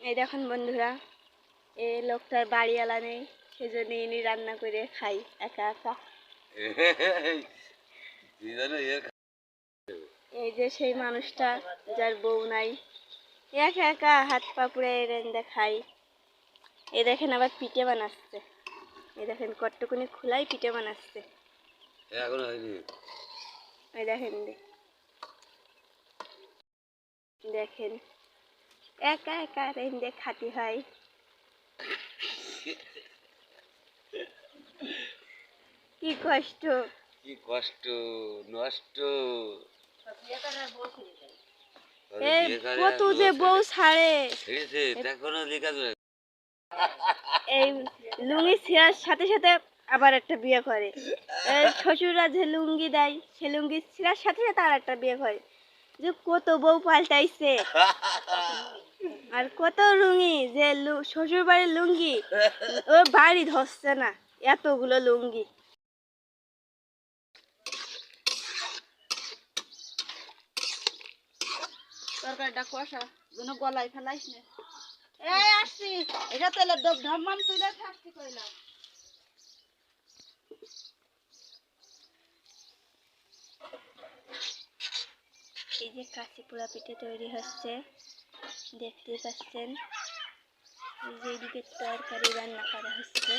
এই দেখুন বন্ধুরা, এই লোকটার বাড়িওয়ালা নেই, সেজন্য ইনি রান্না করে খাই একা একা। এই যে সেই মানুষটা যার বউ নাই, একা একা হাত পা পুড়ে রেন্দে খাই। এই দেখেন আবার পিঠে বানাচ্ছে, এই দেখেন কট্টকুনি খোলাই পিঠে বানাচ্ছে। এই দেখেন দেখেন একা একা রেন্দে খাতে হয়। কি কষ্ট, কি কষ্ট, নষ্ট। কত যে বউ ছাড়ে, এই লুঙ্গি ছেঁড়ার সাথে সাথে আবার একটা বিয়ে করে। শ্বশুররা যে লুঙ্গি দেয়, সে লুঙ্গি ছেঁড়ার সাথে সাথে আর একটা বিয়ে করে। যে কত বউ পাল্টাইছে, আর কত লুঙ্গি যে শ্বশুর বাড়ির লুঙ্গি ও বাড়ি ধরছে না, এতগুলো লুঙ্গি। তরকারিটা কষা, যেন গলায় ফেলাইস না। এই আসছি, এটা তেলে ধমাম তুলে থাকছি কইলাম। এই যে কাঁচি পোড়া পিঠে তৈরি হচ্ছে, দেখতে পাচ্ছেন। এই যে এদিকে তরকারি রান্না করা হচ্ছে।